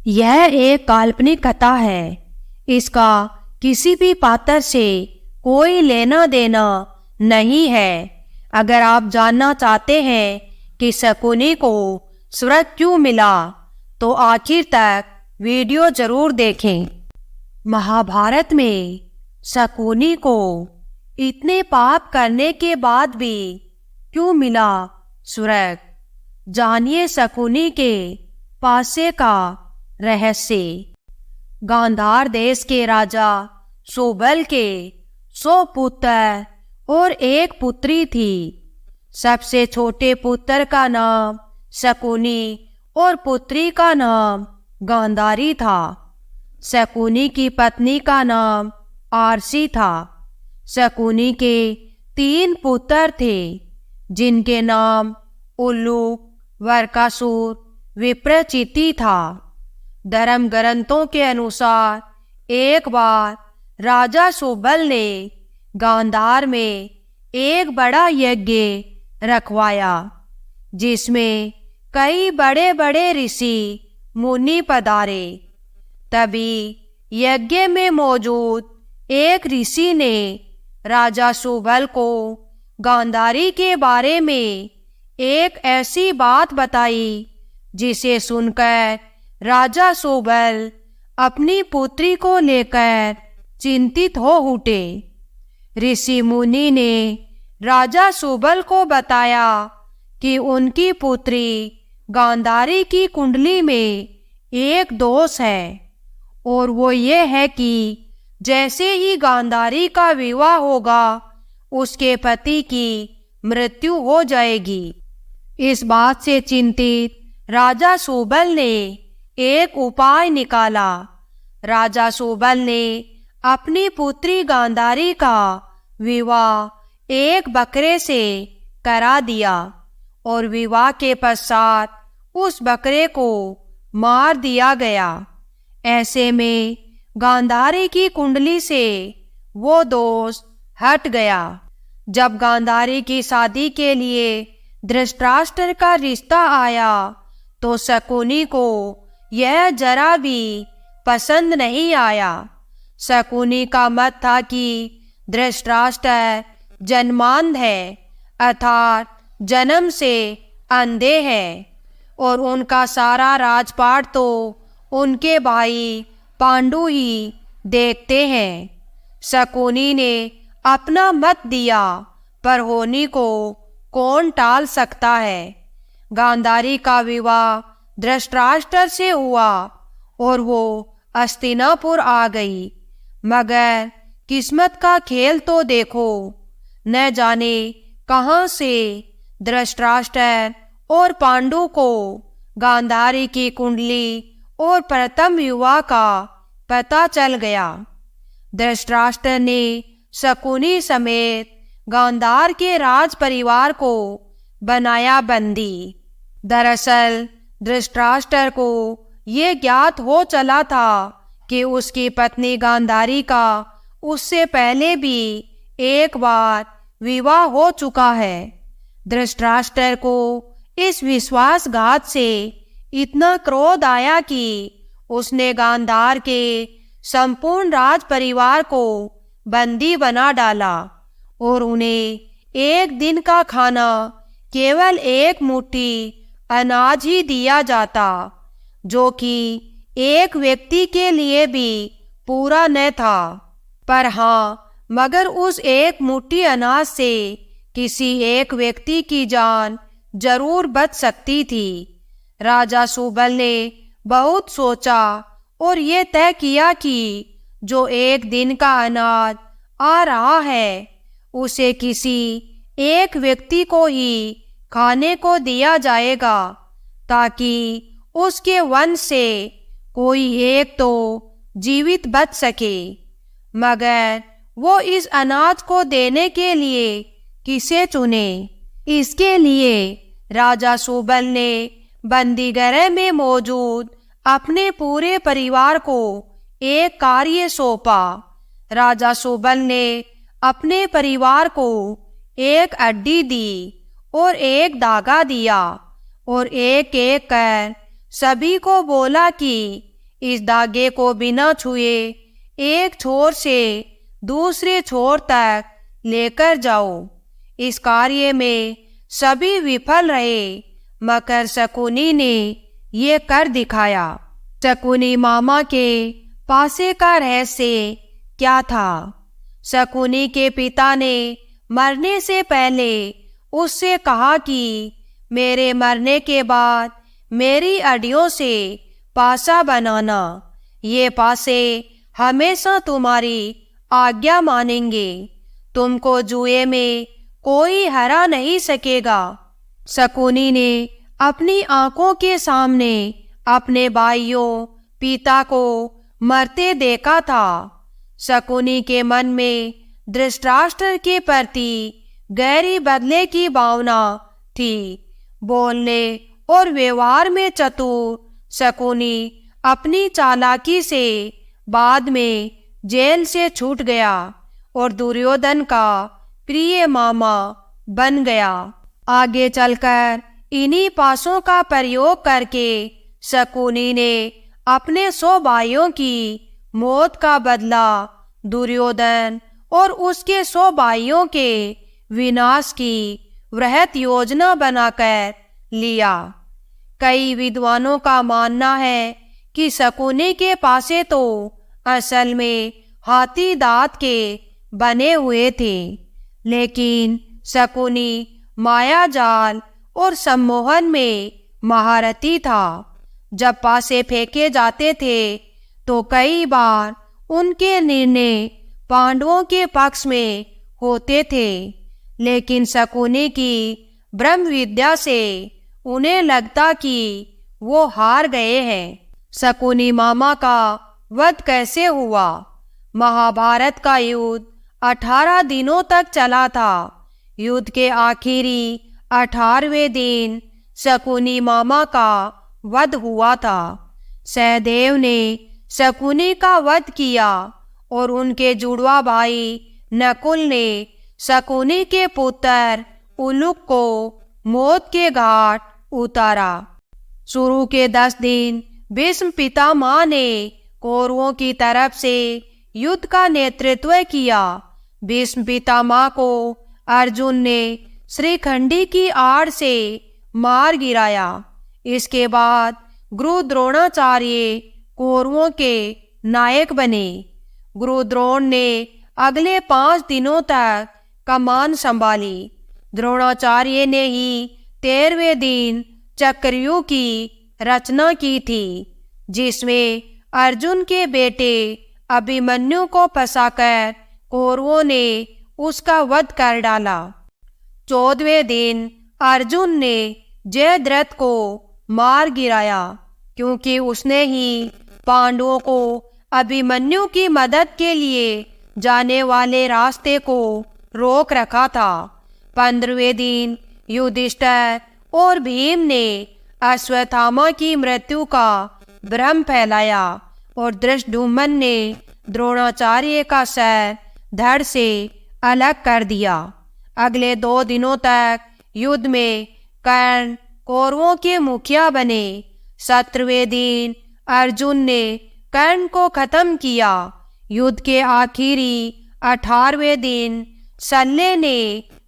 यह एक काल्पनिक कथा है। इसका किसी भी पात्र से कोई लेना देना नहीं है। अगर आप जानना चाहते हैं कि शकुनी को स्वर्ग क्यों मिला तो आखिर तक वीडियो जरूर देखें। महाभारत में शकुनी को इतने पाप करने के बाद भी क्यों मिला स्वर्ग, जानिए शकुनी के पासे का रहस्य। गांधार देश के राजा सुबल के 100 पुत्र और एक पुत्री थी। सबसे छोटे पुत्र का नाम शकुनी और पुत्री का नाम गांधारी था। शकुनी की पत्नी का नाम आरसी था। शकुनी के 3 पुत्र थे जिनके नाम उल्लूक, वरकासुर, विप्रचिति था। धर्म ग्रंथों के अनुसार एक बार राजा सुबल ने गांधार में एक बड़ा यज्ञ रखवाया जिसमें कई बड़े बड़े ऋषि मुनि पधारे। तभी यज्ञ में मौजूद एक ऋषि ने राजा सुबल को गांधारी के बारे में एक ऐसी बात बताई जिसे सुनकर राजा सुबल अपनी पुत्री को लेकर चिंतित हो उठे। ऋषि मुनि ने राजा सुबल को बताया कि उनकी पुत्री गांधारी की कुंडली में एक दोष है और वो ये है कि जैसे ही गांधारी का विवाह होगा उसके पति की मृत्यु हो जाएगी। इस बात से चिंतित राजा सुबल ने एक उपाय निकाला। राजा सुबल ने अपनी पुत्री गांधारी का विवाह एक बकरे से करा दिया और विवाह के पश्चात उस बकरे को मार दिया गया। ऐसे में गांधारी की कुंडली से वो दोष हट गया। जब गांधारी की शादी के लिए धृतराष्ट्र का रिश्ता आया तो शकुनी को यह जरा भी पसंद नहीं आया। शकुनी का मत था कि धृतराष्ट्र जन्मांध है अर्थात जन्म से अंधे हैं और उनका सारा राजपाट तो उनके भाई पांडु ही देखते हैं। शकुनी ने अपना मत दिया पर होनी को कौन टाल सकता है। गांधारी का विवाह धृतराष्ट्र से हुआ और वो हस्तिनापुर आ गई। मगर किस्मत का खेल तो देखो, न जाने कहां से धृतराष्ट्र और पांडु को गांधारी की कुंडली और प्रथम विवाह का पता चल गया। धृतराष्ट्र ने शकुनी समेत गांधार के राज परिवार को बनाया बंदी। दरअसल धृतराष्ट्र को ये ज्ञात हो चला था कि उसकी पत्नी गांधारी का उससे पहले भी एक बार विवाह हो चुका है। धृतराष्ट्र को इस विश्वासघात से इतना क्रोध आया कि उसने गांधार के संपूर्ण राज परिवार को बंदी बना डाला और उन्हें एक दिन का खाना केवल एक मुट्ठी अनाज ही दिया जाता, जो कि एक व्यक्ति के लिए भी पूरा न था। पर हाँ, मगर उस एक मुट्ठी अनाज से किसी एक व्यक्ति की जान जरूर बच सकती थी। राजा सुबल ने बहुत सोचा और ये तय किया कि जो एक दिन का अनाज आ रहा है उसे किसी एक व्यक्ति को ही खाने को दिया जाएगा ताकि उसके वंश से कोई एक तो जीवित बच सके। मगर वो इस अनाज को देने के लिए किसे चुने? इसके लिए राजा सुबल ने बंदीगृह में मौजूद अपने पूरे परिवार को एक कार्य सौंपा। राजा सुबल ने अपने परिवार को एक अड्डी दी और एक धागा दिया और एक एक कर सभी को बोला कि इस धागे को बिना छुए एक छोर से दूसरे छोर तक लेकर जाओ। इस कार्य में सभी विफल रहे, मगर शकुनी ने ये कर दिखाया। शकुनी मामा के पासे का रहस्य क्या था? शकुनी के पिता ने मरने से पहले उससे कहा कि मेरे मरने के बाद मेरी अडियों से पासा बनाना। ये पासे हमेशा तुम्हारी आज्ञा मानेंगे। तुमको जुए में कोई हरा नहीं सकेगा। शकुनी ने अपनी आंखों के सामने अपने भाइयों पिता को मरते देखा था। शकुनी के मन में धृतराष्ट्र के प्रति गहरी बदले की भावना थी। बोलने और व्यवहार में चतुर शकुनी अपनी चालाकी से बाद में जेल से छूट गया और दुर्योधन का प्रिय मामा बन गया। आगे चलकर इन्हीं पासों का प्रयोग करके शकुनी ने अपने 100 भाइयों की मौत का बदला दुर्योधन और उसके 100 भाइयों के विनाश की वृहत योजना बनाकर लिया। कई विद्वानों का मानना है कि शकुनी के पासे तो असल में हाथी दांत के बने हुए थे, लेकिन शकुनी माया जाल और सम्मोहन में महारथी था। जब पासे फेंके जाते थे तो कई बार उनके निर्णय पांडवों के पक्ष में होते थे, लेकिन शकुनी की ब्रह्म विद्या से उन्हें लगता कि वो हार गए हैं। शकुनी मामा का वध कैसे हुआ? महाभारत का युद्ध 18 दिनों तक चला था। युद्ध के आखिरी 18वें दिन शकुनी मामा का वध हुआ था। सहदेव ने शकुनी का वध किया और उनके जुड़वा भाई नकुल ने शकुनी के पुत्र उलूक को मौत के घाट उतारा। शुरू के 10 दिन भीष्म पितामह ने कौरवों की तरफ से युद्ध का नेतृत्व किया। भीष्म पितामह को अर्जुन ने श्रीखंडी की आड़ से मार गिराया। इसके बाद गुरु द्रोणाचार्य कौरवों के नायक बने। गुरु द्रोण ने अगले 5 दिनों तक कमान संभाली। द्रोणाचार्य ने ही 13वें दिन चक्रव्यूह की रचना की थी, जिसमें अर्जुन के बेटे अभिमन्यु को फंसाकर कौरवों ने उसका वध कर डाला। 14वें दिन अर्जुन ने जयद्रथ को मार गिराया, क्योंकि उसने ही पांडवों को अभिमन्यु की मदद के लिए जाने वाले रास्ते को रोक रखा था। 15वें दिन युधिष्ठिर और भीम ने अश्वत्थामा की मृत्यु का भ्रम फैलाया और धृष्टद्युम्न ने द्रोणाचार्य का सर धड़ से अलग कर दिया। अगले 2 दिनों तक युद्ध में कर्ण कौरवों के मुखिया बने। 17वें दिन अर्जुन ने कर्ण को खत्म किया। युद्ध के आखिरी 18वें दिन शल्य ने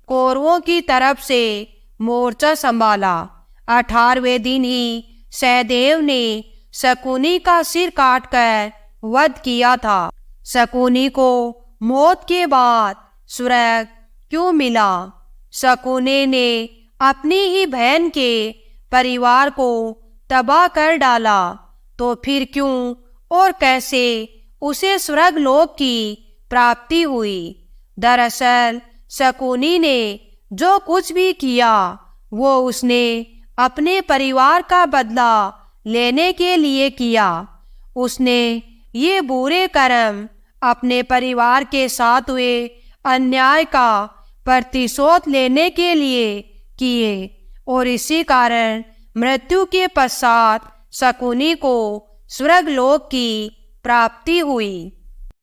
कौरवों की तरफ से मोर्चा संभाला। 18वें दिन ही सहदेव ने शकुनी का सिर काटकर वध किया था। शकुनी को मौत के बाद स्वर्ग क्यों मिला? शकुनी ने अपनी ही बहन के परिवार को तबाह कर डाला, तो फिर क्यों और कैसे उसे स्वर्ग लोक की प्राप्ति हुई? दरअसल शकुनी ने जो कुछ भी किया वो उसने अपने परिवार का बदला लेने के लिए किया। उसने ये बुरे कर्म अपने परिवार के साथ हुए अन्याय का प्रतिशोध लेने के लिए किए और इसी कारण मृत्यु के पश्चात शकुनी को स्वर्ग लोक की प्राप्ति हुई।